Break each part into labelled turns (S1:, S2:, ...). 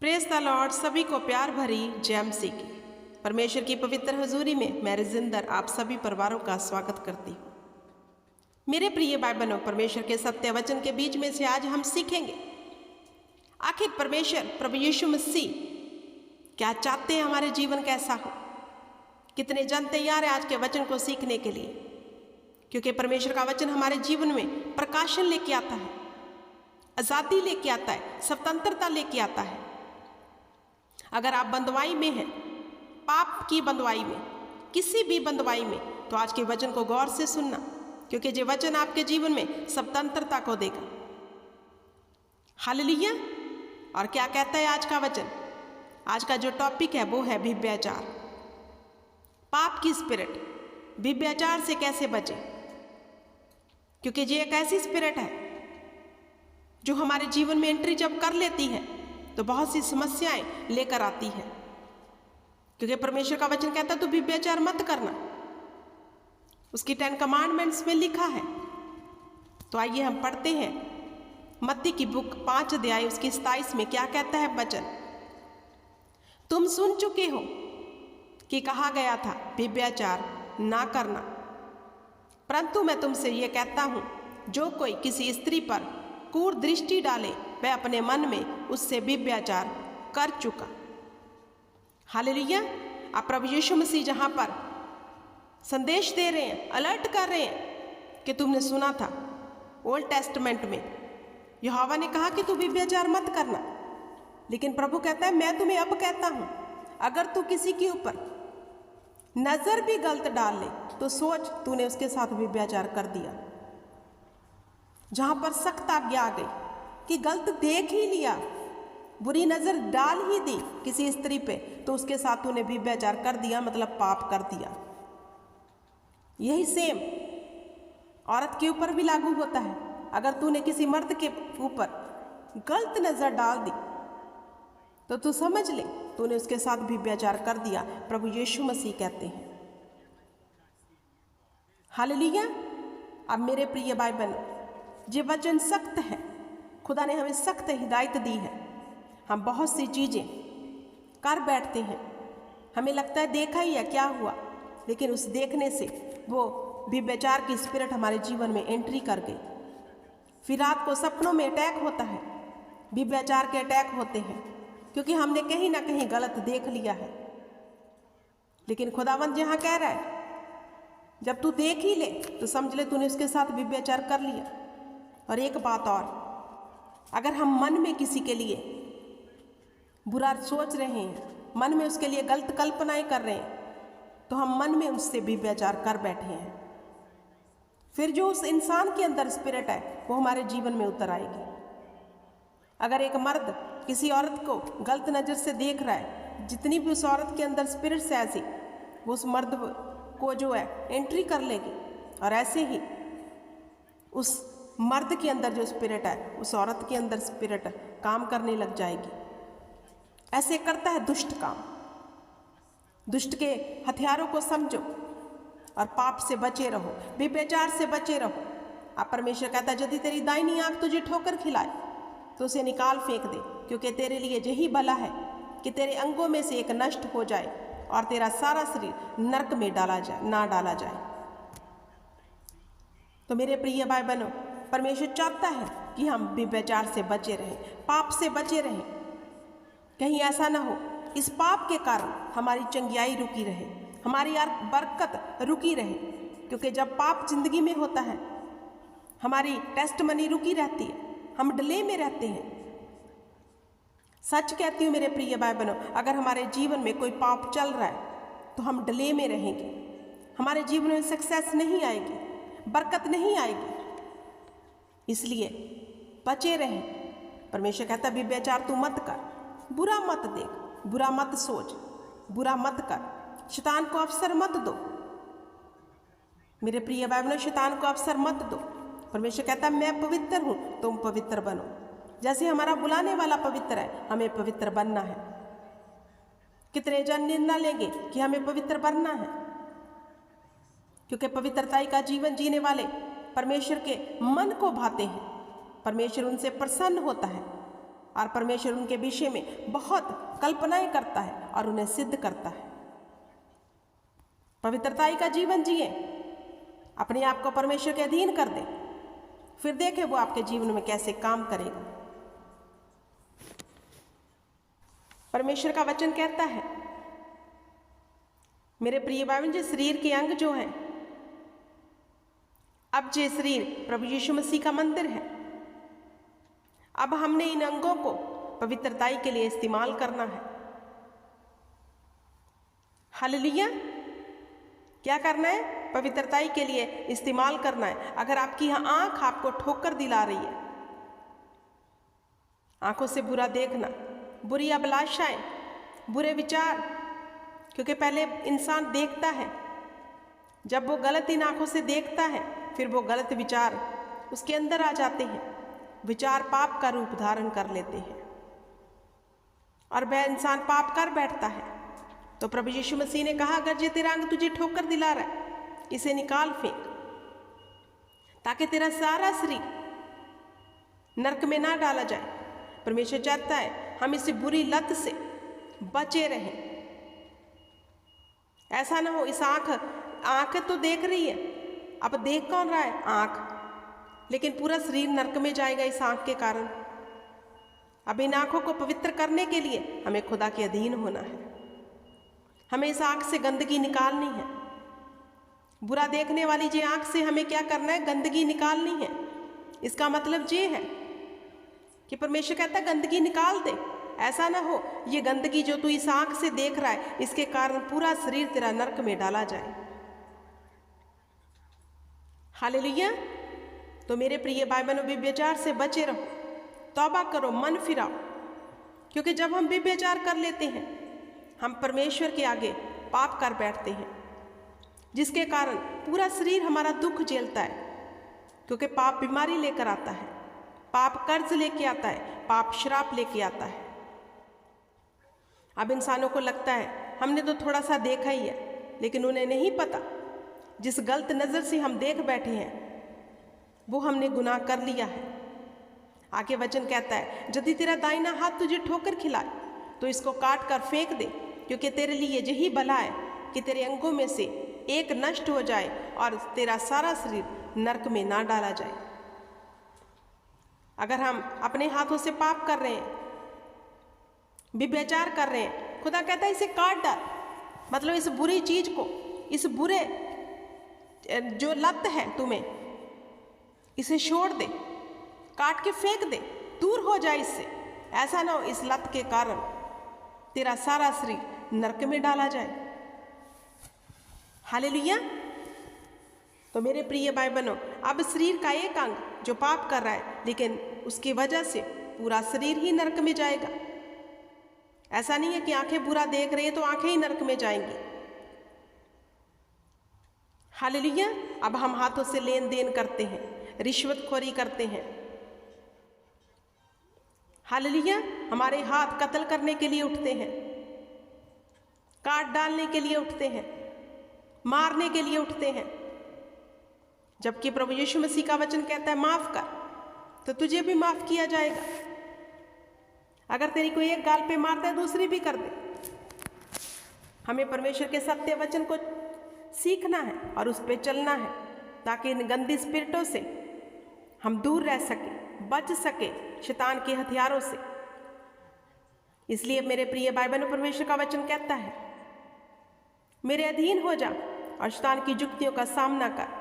S1: Praise the Lord. सभी को प्यार भरी जय मसीह की। परमेश्वर की पवित्र हजूरी में मैं रजिंदर आप सभी परिवारों का स्वागत करती हूँ। मेरे प्रिय भाई बहनों, परमेश्वर के सत्य वचन के बीच में से आज हम सीखेंगे आखिर परमेश्वर प्रभु यीशु मसीह क्या चाहते हैं, हमारे जीवन कैसा हो। कितने जन तैयार हैं आज के वचन को सीखने के लिए, क्योंकि परमेश्वर का वचन हमारे जीवन में प्रकाशन लेके आता है, आज़ादी लेके आता है, स्वतंत्रता लेके आता है। अगर आप बंधुआई में हैं, पाप की बंधुआई में, किसी भी बंधुआई में, तो आज के वचन को गौर से सुनना, क्योंकि ये वचन आपके जीवन में स्वतंत्रता को देगा। हालेलुया। और क्या कहता है आज का वचन? आज का जो टॉपिक है वो है व्यभिचार, पाप की स्पिरिट। व्यभिचार से कैसे बचे, क्योंकि ये एक ऐसी स्पिरिट है जो हमारे जीवन में एंट्री जब कर लेती है तो बहुत सी समस्याएं लेकर आती है। क्योंकि परमेश्वर का वचन कहता है तू व्यभिचार मत करना, उसकी 10 कमांडमेंट्स में लिखा है। तो आइए हम पढ़ते हैं मत्ती की बुक 5 अध्याय उसकी 27 में क्या कहता है वचन। तुम सुन चुके हो कि कहा गया था व्यभिचार ना करना, परंतु मैं तुमसे ये कहता हूं, जो कोई किसी स्त्री पर क्रूर दृष्टि डाले वह अपने मन में उससे व्यभिचार कर चुका। हालेलुया। आप प्रभु यीशु मसीह जहां पर संदेश दे रहे हैं, अलर्ट कर रहे हैं कि तुमने सुना था ओल्ड टेस्टमेंट में यहोवा ने कहा कि तू व्यभिचार मत करना, लेकिन प्रभु कहता है मैं तुम्हें अब कहता हूं, अगर तू किसी के ऊपर नजर भी गलत डाल ले तो सोच तूने उसके साथ व्यभिचार कर दिया। जहां पर सख्त आज्ञा आ गई कि गलत देख ही लिया, बुरी नजर डाल ही दी किसी स्त्री पे, तो उसके साथ तूने व्यभिचार कर दिया, मतलब पाप कर दिया। यही सेम औरत के ऊपर भी लागू होता है। अगर तूने किसी मर्द के ऊपर गलत नजर डाल दी तो तू समझ ले तूने उसके साथ व्यभिचार कर दिया, प्रभु यीशु मसीह कहते हैं। हालेलुया। अब मेरे प्रिय भाई बहनों, ये वचन सख्त है, खुदा ने हमें सख्त हिदायत दी है। हम बहुत सी चीज़ें कर बैठते हैं, हमें लगता है देखा ही है क्या हुआ, लेकिन उस देखने से वो व्यभिचार की स्पिरिट हमारे जीवन में एंट्री कर गई। फिर रात को सपनों में अटैक होता है, व्यभिचार के अटैक होते हैं, क्योंकि हमने कहीं ना कहीं गलत देख लिया है। लेकिन खुदावंद यहाँ कह रहा है जब तू देख ही ले तो समझ ले तूने उसके साथ व्यभिचार कर लिया। और एक बात और, अगर हम मन में किसी के लिए बुरा सोच रहे हैं, मन में उसके लिए गलत कल्पनाएं कर रहे हैं, तो हम मन में उससे व्यभिचार कर बैठे हैं। फिर जो उस इंसान के अंदर स्पिरिट है वो हमारे जीवन में उतर आएगी। अगर एक मर्द किसी औरत को गलत नज़र से देख रहा है, जितनी भी उस औरत के अंदर स्पिरिट्स है ऐसी, वो उस मर्द को जो है एंट्री कर लेगी, और ऐसे ही उस मर्द के अंदर जो स्पिरिट है उस औरत के अंदर स्पिरिट काम करने लग जाएगी। ऐसे करता है दुष्ट काम। दुष्ट के हथियारों को समझो और पाप से बचे रहो, व्यभिचार से बचे रहो। आप परमेश्वर कहता है यदि तेरी दाहिनी आंख तुझे ठोकर खिलाए तो उसे निकाल फेंक दे, क्योंकि तेरे लिए यही भला है कि तेरे अंगों में से एक नष्ट हो जाए और तेरा सारा शरीर नरक में ना डाला जाए। तो मेरे प्रिय भाई बहनों, परमेश्वर चाहता है कि हम व्यभिचार से बचे रहें, पाप से बचे रहें। कहीं ऐसा ना हो इस पाप के कारण हमारी चंगियाई रुकी रहे, हमारी बरकत रुकी रहे। क्योंकि जब पाप जिंदगी में होता है हमारी टेस्ट मनी रुकी रहती है, हम डिले में रहते हैं। सच कहती हूँ मेरे प्रिय भाई बहनों, अगर हमारे जीवन में कोई पाप चल रहा है तो हम डिले में रहेंगे, हमारे जीवन में सक्सेस नहीं आएगी, बरकत नहीं आएगी। इसलिए बचे रहें। परमेश्वर कहता है व्यभिचार तू मत कर, बुरा मत देख, बुरा मत सोच, बुरा मत कर, शैतान को अवसर मत दो। मेरे प्रिय भाई बहनों, शैतान को अवसर मत दो। परमेश्वर कहता है मैं पवित्र हूं, तुम पवित्र बनो। जैसे हमारा बुलाने वाला पवित्र है, हमें पवित्र बनना है। कितने जन निर्णय लेंगे कि हमें पवित्र बनना है, क्योंकि पवित्रता का जीवन जीने वाले परमेश्वर के मन को भाते हैं, परमेश्वर उनसे प्रसन्न होता है। और परमेश्वर उनके विषय में बहुत कल्पनाएं करता है और उन्हें सिद्ध करता है। पवित्रताई का जीवन जिए, अपने आप को परमेश्वर के अधीन कर दे, फिर देखें वो आपके जीवन में कैसे काम करेगा। परमेश्वर का वचन कहता है, मेरे प्रिय भाई बहन जी, शरीर के अंग जो है, अब ये शरीर प्रभु यीशु मसीह का मंदिर है। अब हमने इन अंगों को पवित्रताई के लिए इस्तेमाल करना है। हालेलुया। क्या करना है? पवित्रताई के लिए इस्तेमाल करना है। अगर आपकी आंख आपको ठोकर दिला रही है, आंखों से बुरा देखना, बुरी अभिलाषाएं, बुरे विचार, क्योंकि पहले इंसान देखता है, जब वो गलत इन आंखों से देखता है फिर वो गलत विचार उसके अंदर आ जाते हैं, विचार पाप का रूप धारण कर लेते हैं और वह इंसान पाप कर बैठता है। तो प्रभु यीशु मसीह ने कहा, अगर ये तेरा अंग तुझे ठोकर दिला रहा है, इसे निकाल फेंक, ताकि तेरा सारा शरीर नरक में ना डाला जाए। परमेश्वर चाहता है हम इस बुरी लत से बचे रहें। ऐसा ना हो इस आंख तो देख रही है, अब देख कौन रहा है? आंख, लेकिन पूरा शरीर नरक में जाएगा इस आंख के कारण। अब इन आंखों को पवित्र करने के लिए हमें खुदा के अधीन होना है। हमें इस आंख से गंदगी निकालनी है। बुरा देखने वाली जी आंख से हमें क्या करना है? गंदगी निकालनी है। इसका मतलब ये है कि परमेश्वर कहता है गंदगी निकाल दे। ऐसा ना हो ये गंदगी जो तू इस आंख से देख रहा है, इसके कारण पूरा शरीर तेरा नरक में डाला जाए। हालेलुया। तो मेरे प्रिय भाई बहनों, व्यभिचार से बचे रहो, तौबा करो, मन फिराओ, क्योंकि जब हम व्यभिचार कर लेते हैं हम परमेश्वर के आगे पाप कर बैठते हैं, जिसके कारण पूरा शरीर हमारा दुख झेलता है। क्योंकि पाप बीमारी लेकर आता है, पाप कर्ज लेके आता है, पाप श्राप लेके आता है। अब इंसानों को लगता है हमने तो थोड़ा सा देखा ही है, लेकिन उन्हें नहीं पता जिस गलत नज़र से हम देख बैठे हैं वो हमने गुनाह कर लिया है। आगे वचन कहता है, यदि तेरा दाहिना हाथ तुझे ठोकर खिलाए तो इसको काट कर फेंक दे, क्योंकि तेरे लिए यही भला है कि तेरे अंगों में से एक नष्ट हो जाए और तेरा सारा शरीर नरक में ना डाला जाए। अगर हम अपने हाथों से पाप कर रहे हैं, व्यभिचार कर रहे हैं, खुदा कहता है इसे काट डाल। मतलब इस बुरी चीज को, इस बुरे जो लत है तुम्हें, इसे छोड़ दे, काट के फेंक दे, दूर हो जाए इससे। ऐसा ना हो इस लत के कारण तेरा सारा शरीर नरक में डाला जाए। हालेलुया। तो मेरे प्रिय भाई बहनों, अब शरीर का एक अंग जो पाप कर रहा है, लेकिन उसकी वजह से पूरा शरीर ही नरक में जाएगा। ऐसा नहीं है कि आंखें बुरा देख रही है तो आंखें ही नरक में जाएंगी। हालेलुया। अब हम हाथों से लेन देन करते हैं, रिश्वतखोरी करते हैं। हालेलुया। हमारे हाथ कत्ल करने के लिए उठते हैं, काट डालने के लिए उठते हैं, मारने के लिए उठते हैं, जबकि प्रभु यीशु मसीह का वचन कहता है माफ कर तो तुझे भी माफ किया जाएगा। अगर तेरी कोई एक गाल पे मारता है दूसरी भी कर दे। हमें परमेश्वर के सत्य वचन को सीखना है और उस पे चलना है, ताकि इन गंदी स्पिरिटों से हम दूर रह सके, बच सके शैतान के हथियारों से। इसलिए मेरे प्रिय भाई बहनों, परमेश्वर का वचन कहता है मेरे अधीन हो जा और शैतान की युक्तियों का सामना कर।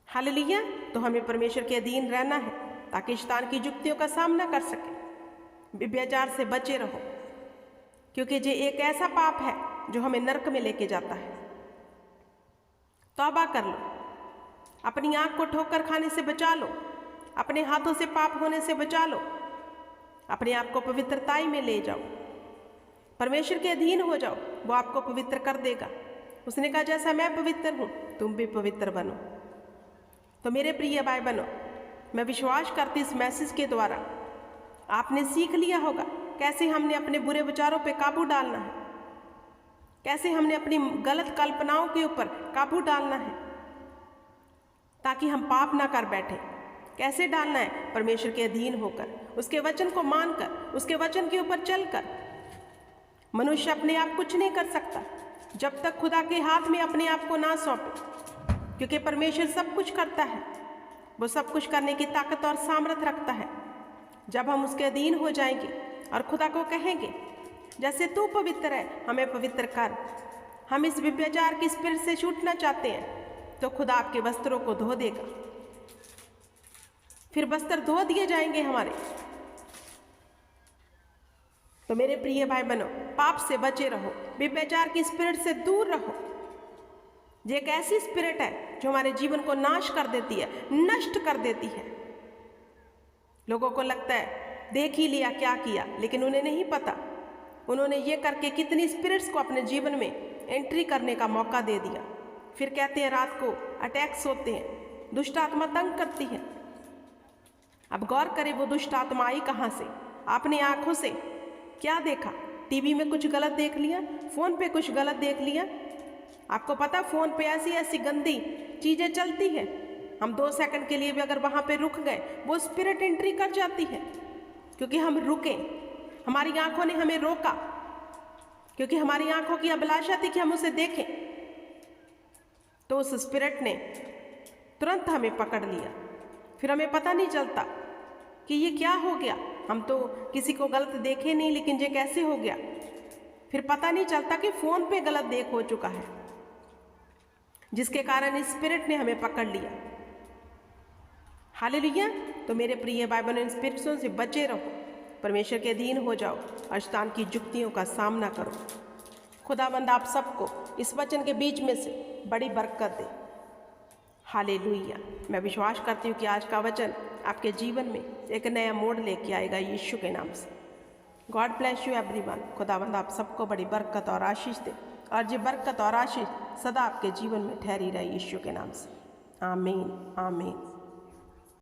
S1: हालेलुया। तो हमें परमेश्वर के अधीन रहना है ताकि शैतान की युक्तियों का सामना कर सके। व्यभिचार से बचे रहो, क्योंकि ये एक ऐसा पाप है जो हमें नरक में लेके जाता है। तौबा कर लो, अपनी आंख को ठोकर खाने से बचा लो, अपने हाथों से पाप होने से बचा लो, अपने आप को पवित्रताई में ले जाओ, परमेश्वर के अधीन हो जाओ, वो आपको पवित्र कर देगा। उसने कहा जैसा मैं पवित्र हूं तुम भी पवित्र बनो। तो मेरे प्रिय भाई बहनों, मैं विश्वास करती इस मैसेज के द्वारा आपने सीख लिया होगा कैसे हमने अपने बुरे विचारों पे काबू डालना है, कैसे हमने अपनी गलत कल्पनाओं के ऊपर काबू डालना है, ताकि हम पाप ना कर बैठे कैसे डालना है? परमेश्वर के अधीन होकर, उसके वचन को मानकर, उसके वचन के ऊपर चलकर। मनुष्य अपने आप कुछ नहीं कर सकता जब तक खुदा के हाथ में अपने आप को ना सौंपे, क्योंकि परमेश्वर सब कुछ करता है। वो सब कुछ करने की ताकत और सामर्थ रखता है। जब हम उसके अधीन हो जाएंगे और खुदा को कहेंगे, जैसे तू पवित्र है हमें पवित्र कर, हम इस व्यभिचार की स्पिरिट से छूटना चाहते हैं, तो खुदा आपके वस्त्रों को धो देगा। फिर वस्त्र धो दिए जाएंगे हमारे। तो मेरे प्रिय भाई बहनों, पाप से बचे रहो, व्यभिचार की स्पिरिट से दूर रहो। ये एक ऐसी स्पिरिट है जो हमारे जीवन को नाश कर देती है, नष्ट कर देती है। लोगों को लगता है देख ही लिया क्या किया, लेकिन उन्हें नहीं पता उन्होंने ये करके कितनी स्पिरिट्स को अपने जीवन में एंट्री करने का मौका दे दिया। फिर कहते हैं रात को अटैक्स होते हैं, दुष्ट आत्मा तंग करती है। अब गौर करें वो दुष्ट आत्मा आई कहाँ से? आपने आंखों से क्या देखा? टीवी में कुछ गलत देख लिया, फोन पे कुछ गलत देख लिया। आपको पता फोन पे ऐसी ऐसी गंदी चीजें चलती हैं, हम 2 सेकंड के लिए भी अगर वहां पे रुक गए, वो स्पिरिट एंट्री कर जाती है। क्योंकि हम रुके, हमारी आंखों ने हमें रोका, क्योंकि हमारी आंखों की अभिलाषा थी कि हम उसे देखें। तो उस स्पिरिट ने तुरंत हमें पकड़ लिया। फिर हमें पता नहीं चलता कि ये क्या हो गया। हम तो किसी को गलत देखे नहीं, लेकिन ये कैसे हो गया? फिर पता नहीं चलता कि फोन पे गलत देख हो चुका है, जिसके कारण इस स्पिरिट ने हमें पकड़ लिया। हालेलुया। तो मेरे प्रिय भाई बहनों, इन स्पिरिट्सों से बचे रहो, परमेश्वर के अधीन हो जाओ और शैतान की जुक्तियों का सामना करो। खुदावंद आप सबको इस वचन के बीच में से बड़ी बरकत दे। हालेलुया। मैं विश्वास करती हूँ कि आज का वचन आपके जीवन में एक नया मोड़ लेके आएगा यीशु के नाम से। God bless you everyone. खुदावंद आप सबको बड़ी बरकत और आशीष दे, और ये बरकत और आशीष सदा आपके जीवन में ठहरी रहे यीशु के नाम से। आमीन, आमीन।